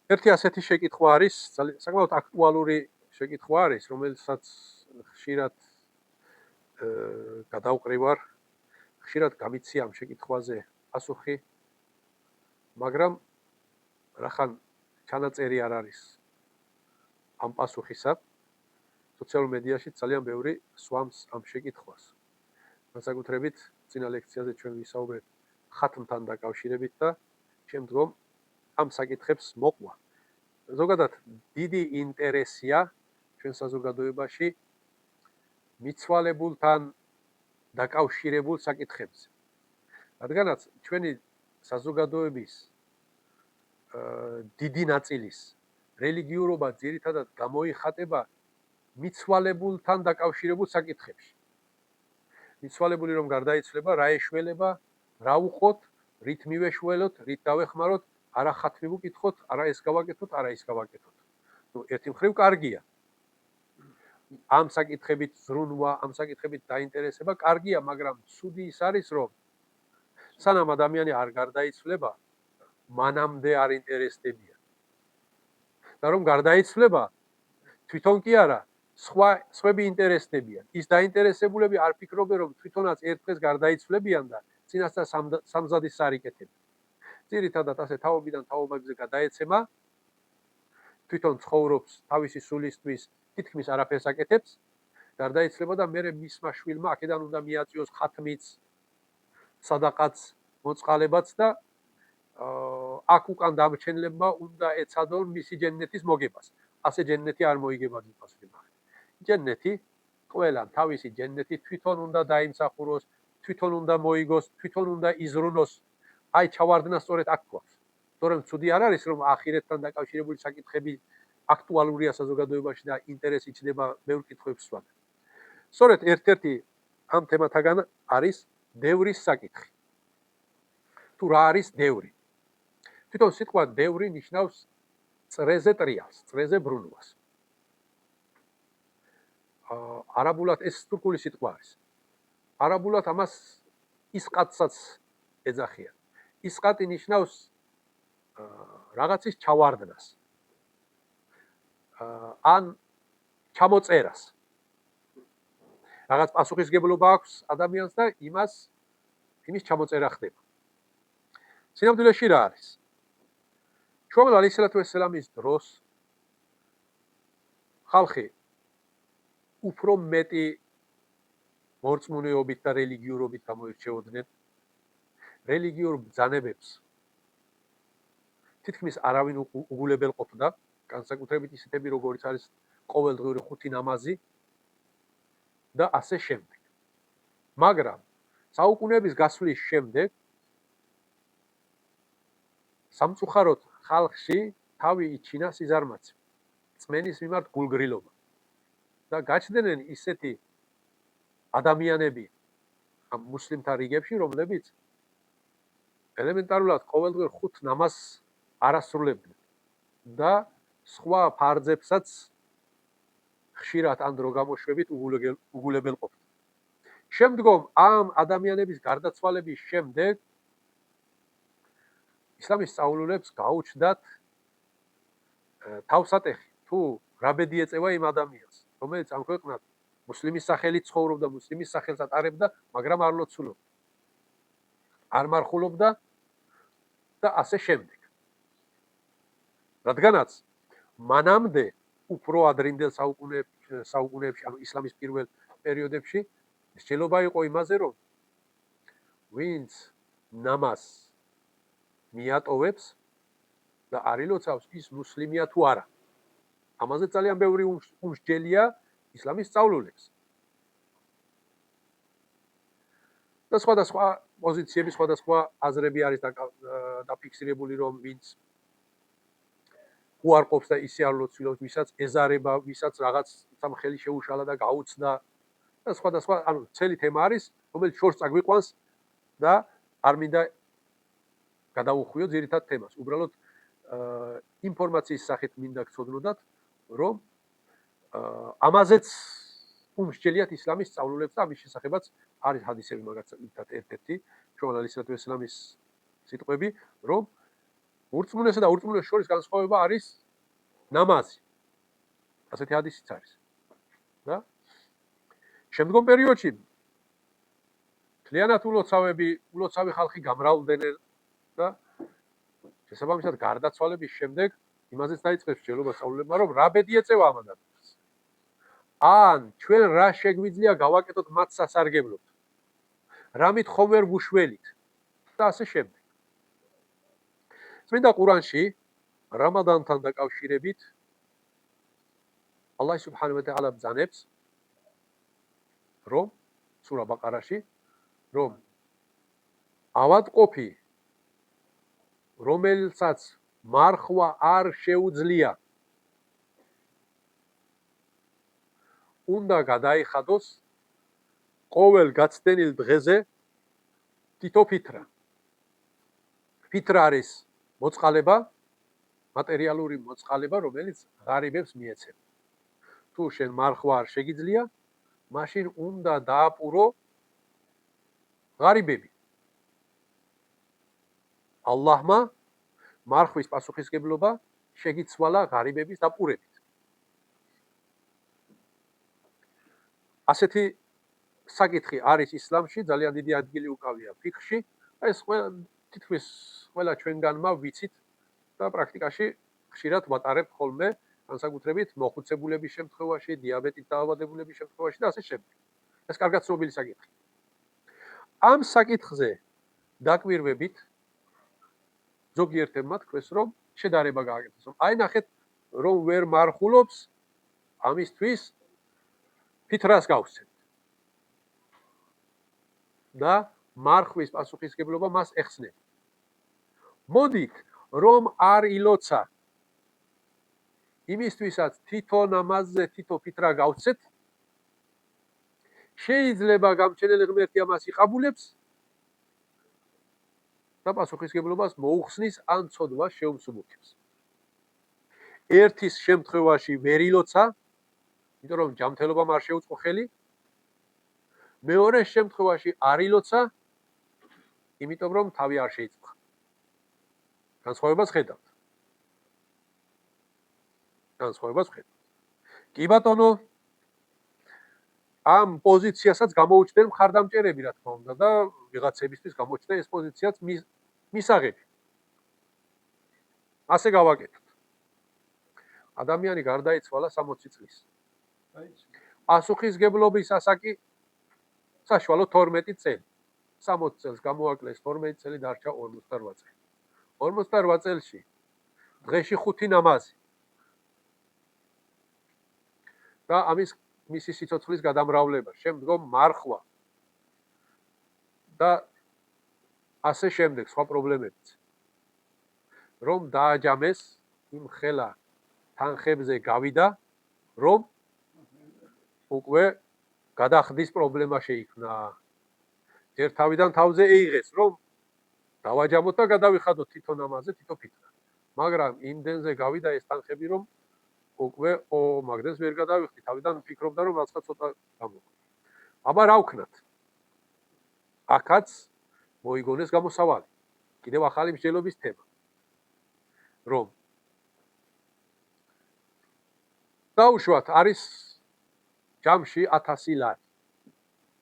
ერთი ასეთი შეკითხვა არის, საკმაოდ აქტუალური შეკითხვა არის, რომელსაც ხშირად გადავყრივარ, ხშირად გამიცია ამ შეკითხვაზე პასუხი, მაგრამ რახან ჩანაწერი არ არის ამ პასუხისა, სოციალურ მედიაში ძალიან ბევრი სვამს ამ შეკითხვას. განსაკუთრებით წინა ლექციაზე ჩვენ ვისაუბრეთ ხათმთან დაკავშირებით და შემდგომ ამ საკითხებს მოყვა. ზოგადად დიდი ინტერესია ჩვენ საზოგადოებაში მიცვალებულთან დაკავშირებულ საკითხებზე. რადგანაც ჩვენი საზოგადოების დიდი ნაწილის რელიგიურობა ძირითადად გამოიხატება მიცვალებულთან დაკავშირებულ საკითხებში. მიცვალებული რომ გარდაიცვლება, რა ეშველება, რა უყოთ, რით მივეშველოთ, რით დავეხმაროთ, არა ხათმი ვუკითხოთ, არა ეს გავაკეთოთ, არა ის გავაკეთოთ. ნუ ერთი მხრივ კარგია. ამ საკითხებით ზრუნვა, ამ საკითხებით დაინტერესება კარგია, მაგრამ ცუდი ის არის, რომ სანამ ადამიანი არ გარდაიცვლება, მანამდე არ ინტერესდებიან. და რომ გარდაიცვლება, თვითონ კი არა, სხვები ინტერესდებიან. ის დაინტერესებულები არ ფიქრობენ, რომ თვითონაც ერთ დღეს გარდაიცვლებიან და წინასწარ სამზადის სარიკეთებენ. ძირითადად ასე თაობიდან თაობებზე გადაეცემა, თვითონ ცხოვრობს თავისი სულისთვის, თითქმის არაფერს აკეთებს, გარდაიცვლება და მერე მისმა შვილმა აქედან უნდა მიაწიოს ხათმიც, სადაყაც, მოწყალებაც და აქ უკან დამრჩენლებმა უნდა ეცადონ მისი ჯენნეთის მოგებას. ასე ჯენნეთი არ მოიგება პასუხი ნახეთ. ჯენნეთი ყველამ თავისი ჯენნეთი თვითონ უნდა დაიმსახუროს, თვითონ უნდა მოიგოს, თვითონ უნდა იზრუნოს. აი ჩავარდნა სწორედ აქ გვაქვს. თორემ ცუდი არ არის რომ ახირეთთან დაკავშირებული საკითხები აქტუალურია საზოგადოებაში და ინტერესი ჩნდება ბევრ კითხვებს ვსვამენ. სწორედ ერთ-ერთი ამ თემათაგან არის დევრის საკითხი. თუ რა არის დევრი? თვითონ სიტყვა დევრი ნიშნავს წრეზე ტრიალს, წრეზე ბრუნვას. არაბულად ეს თურქული სიტყვა არის. არაბულად ამას ისყატსაც ეძახიან. ისყატი ნიშნავს რაღაცის ჩავარდნას. ან ჩამოწერას. რაღაც პასუხისგებლობა აქვს ადამიანს და იმის ჩამოწერა ხდება. სინამდვილეში რა არის? შუამავლ ალეისალათუესალამის დროს ხალხი უფრო მეტი მორწმუნეობით და რელიგიურობით გამოირჩეოდნენ. რელიგიურ ბრძანებებს თითქმის არავინ უგულებელ ყოფდა, განსაკუთრებით ისეთები, როგორიც არის ყოველდღიური ხუთი ნამაზი და ასე შემდეგ. მაგრამ საუკუნეების გასვლის შემდეგ სამწუხაროდ ხალხში თავი იჩინა სიზარმაცე, წმენის მიმართ გულგრილობა და გაჩნდნენ ისეთი ადამიანები ამ მუსლიმთა რიგებში, რომლებიც ელემენტარულად ყოველდღიურ ხუთ ნამაზს არ ასრულებდნენ და სხვა ფარძებსაც ხშირად ან დრო გამოშვებით უგულებელ ყოფდნენ. შემდგომ ამ ადამიანების გარდაცვალების შემდეგ ისლამის სწავლულებს გაუჩნდათ თავსატეხი, თუ რა ბედი ეწევა იმ ადამიანს, რომელიც ამ ქვეყნად მუსლიმის სახელით ცხოვრობდა, მუსლიმის სახელს ატარებდა, მაგრამ არ ლოცულობდა. არ მარხულობდა და ასე შემდეგ. რადგანაც მანამდე უფრო ადრინდელ საუკუნეებში, ანუ ისლამის პირველ პერიოდებში, მსჯელობა იყო იმაზე, რომ ვინც ნამაზს მიატოვებს და არ ილოცავს, ის მუსლიმია თუ არა. ამაზე ძალიან ბევრი უმსჯელია ისლამის სწავლულებს. და სხვადასხვა პოზიციები, სხვადასხვა აზრები არის დაფიქსირებული, რომ ვინც უარყოფს და ისე არ ლოცულობს, ვისაც ეზარება, ვისაც რაღაც სამხელი შეუშალა და გაუცდა და სხვადასხვა, ანუ ცელი თემა არის, რომელიც შორს წაგვიყვანს და არ მინდა გადავუხვიო ძირითად თემას. უბრალოდ ინფორმაციის სახით მინდა გცოდნოდათ, რომ ამაზეც უმსჯელიათ ისლამის სწავლულებს და ამის შესახებაც არის ჰადისები, მაგალითად ერთ-ერთი შუამავლ ალეისალათუესალამის სიტყვები, რომ ურწმუნესა და ურწმუნეს შორის განსხვავება არის ნამაზი. ასეთი ჰადისიც არის. და შემდგომ პერიოდში მთლიანად улოცავი ხალხი გამრავლდნენ და შესაბამისად გარდაცვალების შემდეგ იმაზეც დაიწყეს მსჯელობა სწავლულებმა, რომ რა ბედი ეწევა ამ ადამიანს. ან ჩვენ რა შეგვიძლია გავაკეთოთ მათ სასარგებლოდ. რამით ხომ ვერ ვუშველით და ასე შემდეგ. წმინდა ყურანში რამადანთან დაკავშირებით ალლაჰ სუბჰანაჰუ ვა თაალა ბრძანებს, რომ სურა ბაყარაში, რომ ავადმყოფი, რომელსაც მარხვა არ შეუძლია, უნდა გადაიხადოს ყოველ გაცდენილ დღეზე თითო ფიტრა. ფიტრა არის მოწყალება, მატერიალური მოწყალება, რომელიც ღარიბებს მიეცემა. თუ შენ მარხვა არ შეგიძლია, მაშინ უნდა დააპურო ღარიბები. ალლაჰმა მარხვის პასუხისგებლობა შეგიცვალა ღარიბების დაპურებით. ასეთი საკითხი არის ისლამში, ძალიან დიდი ადგილი უკავია ფიქრში. ეს თითქმის ყველა ჩვენგანმა ვიცით და პრაქტიკაში ხშირად ვატარებთ ხოლმე, განსაკუთრებით მოხუცებულების შემთხვევაში, დიაბეტით დაავადებულების შემთხვევაში და ასე შემდეგ. ეს კარგად ცნობილი საკითხია. ამ საკითხზე დაკვირვებით ზოგიერთებმა თქვეს, რომ შედარება გააკეთოს. აი ნახეთ, რომ ვერ მარხულობს, ამისთვის ფიტრას გავსცემთ. და მარხვის პასუხისგებლობა მას ეხსნება. მოდით, რომ არ ილოცა იმისთვისაც თითო ნამაზზე თითო ფიტრა გავცეთ, შეიძლება გამჩენელი ღმერთი ამას იყაბულებს და პასუხისგებლობას მოუხსნის ან ცოდვას შეუმსუბუქებს. ერთის შემთხვევაში ვერ ილოცა, იმიტომ რომ ჯანმრთელობამ არ შეუწყო ხელი, მეორეს შემთხვევაში არ ილოცა, იმიტომ რომ თავი არ შეიწყო. განსხვავებას ხედავთ. კი ბატონო, ამ პოზიციასაც გამოუჩნდნენ მხარდამჭერები, რა თქმა უნდა, და ვიღაცებისთვის გამოჩნდა ეს პოზიციაც მისაღები. ასე გავაკეთოთ. ადამიანი გარდაიცვალა 60 წლის. პასუხისგებლობის ასაკი საშუალო 12 წელი. 60 წელს გამოაკლეს 12 წელი დარჩა 48 წელი. 48 წელში დღეში 5 ნამაზი. და ამის მისი სიცოცხლის გადამრავლება, შემდგომ მარხვა და ასე შემდეგ სხვა პრობლემებიც. რომ დააჯამეს იმ ხელა თანხებზე გავიდა, რომ უკვე გადახდის პრობლემა შეიქმნა. ერთ თავიდან თავზე ეიღეს, რომ დავაჯამოთ და გადავიხადოთ თითო ნამაზზე თითო ფიტრა. მაგრამ იმდენზე გავიდა ეს თანხები, რომ უკვე მაგდენს ვერ გადავიხდი, თავიდან ვფიქრობდა, რომ რაცა ცოტა გამოვა. აბა რა ვქნათ? აქაც მოიგონეს გამოსავალი. კიდევ ახალი მსჯელობის თემა. რომ დაუშვათ არის ჯამში 1000 ლარი.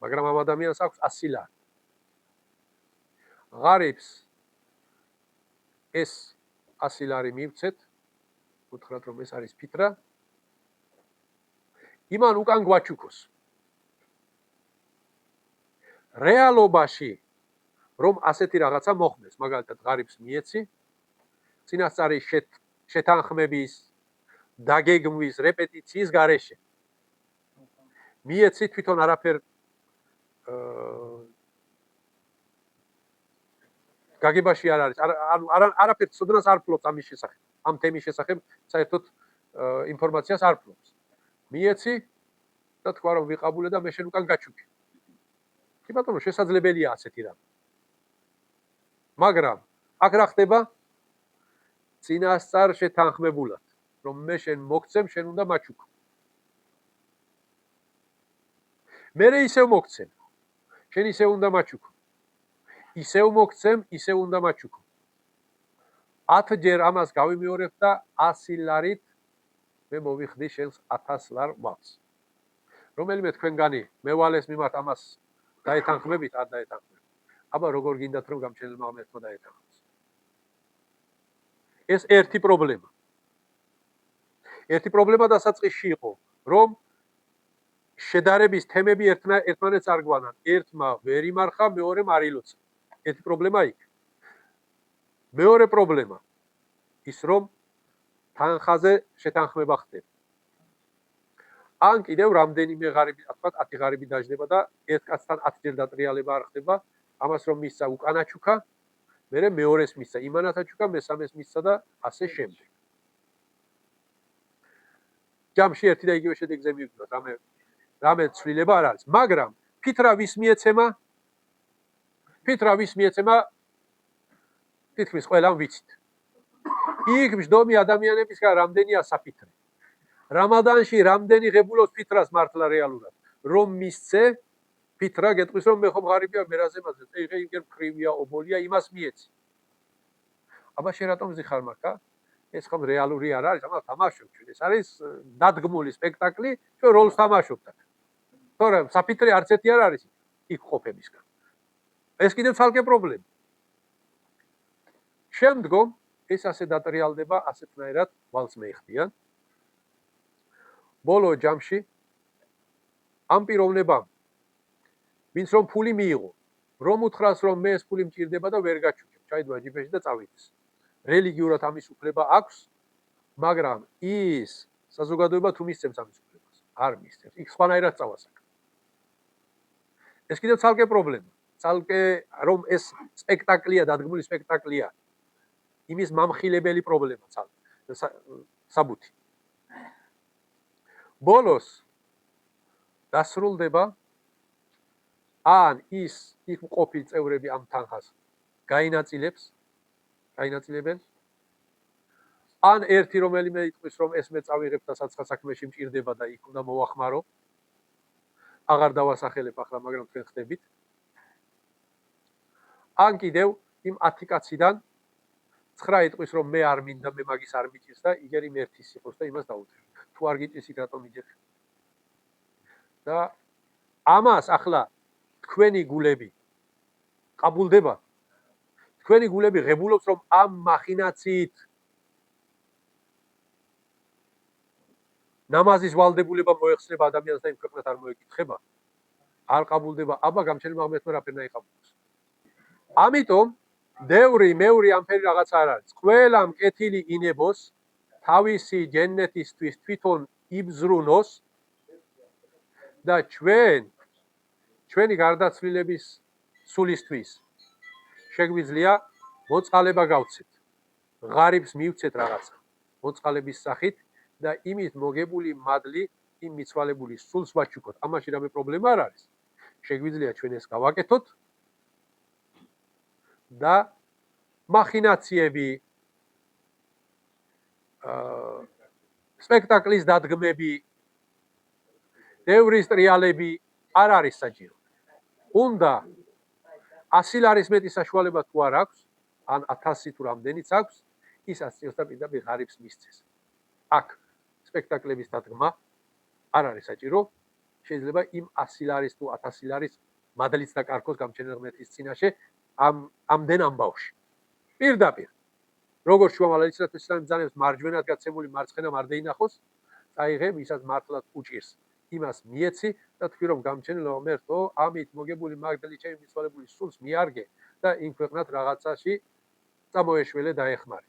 მაგრამ ამ ადამიანს აქვს 100 ლარი. ღარიბს ეს 100 ლარი მივცეთ, უთხრათ რომ ეს არის ფიტრა, იმან უკან გვაჩუქოს. რეალობაში რომ ასეთი რაღაცა მოხდეს, მაგალითად ღარიბს მიეცი, წინასწარი შეთანხმების, დაგეგმვის, რეპეტიციის გარეშე. მიეცი თვითონ არაფერ გაგებაში არ არის, არაფერ ცოდნას არ ფლობს ამის შესახებ, ამ თემის შესახებ საერთოდ ინფორმაციას არ ფლობს. მიეცი და თქვა რომ ვიყაბულე და მე შენ უკან გაჩუქე. კი ბატონო, შესაძლებელია ასეთი რამ. მაგრამ აქ რა ხდება? წინასწარ შეთანხმებულად, რომ მე შენ მოგცემ, შენ უნდა მაჩუქო. მერე ისევ მოგცემ, შენ ისევ უნდა მაჩუქო. ისევ მოგცემ, ისევ უნდა მაჩუქო. 10 ჯერ ამას გავიმეორებ და 100 ლარით მე მოვიხდი შენს 1000 ლარ ვალს. რომელიმე თქვენგანი მევალეს მიმართ ამას დაეთანხმებით, არ დაეთანხმებით. აბა როგორ გინდათ რომ გამჩენელმა ღმერთმა დაეთანხმოს. ეს ერთი პრობლემა. ერთი პრობლემა დასაწყისში იყო, რომ შედარების თემები ერთმანეთს არ გვანან. ერთმა ვერ იმარხა, მეორემ არ ილოცა. ერთი პრობლემა იქ. მეორე პრობლემა ის რომ თანხაზე შეთანხმება ხდება. ან კიდევ რამდენიმე ღარიბი, თქვათ 10 ღარიბი დაждდება და ერთ კაცთან 10 ჯერ დატრიალება არ ხდება, ამას რომ მისცა უკანაჩუქა, მერე მეორეს მისცა იმანათაჩუქა, მესამეს მისცა და ასე შემდეგ. ჯამში ერთი და იგივე შედეგზე მივიდოთ, რამე ცვლილება არ არის, მაგრამ ფითრა ვის მიეცემა? ფითრა ვის მიეცემა? თითქმის ყველამ ვიცით. იქ მждომი ადამიანებისგან რამდენია საფითრე. რამადანში რამდენი ღებულობს ფითრას მართლა რეალურად. რომ მისცე, ფითრა გეტყვის რომ მე ხომ ღარიბია, მერაზემაზე, წეიღე იგერ მკრივია, ობოლია, იმას მიეცი. აბა შენ რატომ ზიხარ მაგა? ეს ხომ რეალური არ არის, ამას თამაშობ ჩვენ. ეს არის დადგმული სპექტაკლი, ჩვენ როლს თამაშობთ. თორემ საფითრე არც ერთი არ არის იქ ყოფებისგან. ეს კიდევ ცალკე პრობლემა. შემდგომ ეს ასე დატრიალდება, ასეთნაირად ვალს მეიხდიან. ბოლო ჯამში ამ პიროვნებამ ვინც რომ ფული მიიღო, რომ უთხრას რომ მე ეს ფული მჭირდება და ვერ გაჩუქებ, ჩაიდვა ჯიპეში და წავიდეს. რელიგიურად ამის უფლება აქვს, მაგრამ ის საზოგადოება თუ მისცემს ამის უფლებას, არ მისცემს. იქ სხვანაირად წავასაკ. ეს კიდევ ცალკე პრობლემა. ცალკე რომ ეს სპექტაკლია, დადგმული სპექტაკლია. იმის მამხილებელი პრობლემა საბუთი. ბოლოს დასრულდება ან ის იქ მყოფი წევრები ამ თანხას გაინაწილებენ ან ერთი რომელიმე იტყვის რომ ეს მე წავიღებ და საცხა საქმეში მჭირდება და იქ უნდა მოვახმარო. აღარ დავასახელებ ახლა, მაგრამ თქვენ ხდებით. ან კიდევ იმ 10 კაციდან 9 იტყვის რომ მე არ მინდა, მე მაგის არ მიჭირს და იგერ იმ ერთის იყოს და იმას დაუჭირ. თუ არ გიჭირს იქ რატომ იჯერ? და ამას ახლა თქვენი გულები ყაბულდება. თქვენი გულები ღებულობს რომ ამ მახინაციით ნამაზის ვალდებულება მოეხსნება ადამიანს და იმ ქვეყნად არ მოეკითხება. არ ყაბულდება, აბა გამჩენილმა ღმერთმა რაფერნა იყაბულოს. ამიტომ მეური ამფერი რაღაც არ არის. ყველამ კეთილი ინებოს, თავისი ჯენნეთისთვის თვითონ იბზრუნოს და ჩვენი გარდაცვლილების სულისთვის შეგვიძლია მოწყალება გავცეთ. ღარიბს მივცეთ რაღაცა მოწყალების სახით და იმით მოგებული მადლი იმ მიცვალებული სულს ვაჩუქოთ. ამაში რამე პრობლემა არ არის. შეგვიძლია ჩვენ ეს გავაკეთოთ და მახინაციები, სპექტაკლის დადგმები, დევრის ტრიალები არ არის საჭირო. უნდა 100 ლარის მეტი საშუალება თუ არ აქვს, ან 1000 თუ რამდენიც აქვს, ის ასწიოს და პირდაპირ ღარიბს მისცეს. აქ სპექტაკლების დადგმა არ არის საჭირო. შეიძლება იმ 100 ლარის თუ 1000 ლარის მადლიც დაკარგოს გამჩენელ ღმერთის წინაშე ამდენ ამბავში. პირდაპირ როგორც შუამალალისად ისლამი ბრძანებს მარჯვენად გაცემული მარცხენა არ დაინახოს, წაიღე ვისაც მართლაც უჭირს. იმას მიეცი და თქვი რომ გამჩენილო ღმერთო, ამით მოგებული მაგდალი ჩემი მიცვალებული სულს მიარგე და იმ ქვეყნად რაღაცაში წამოეშველე დაეხმარე.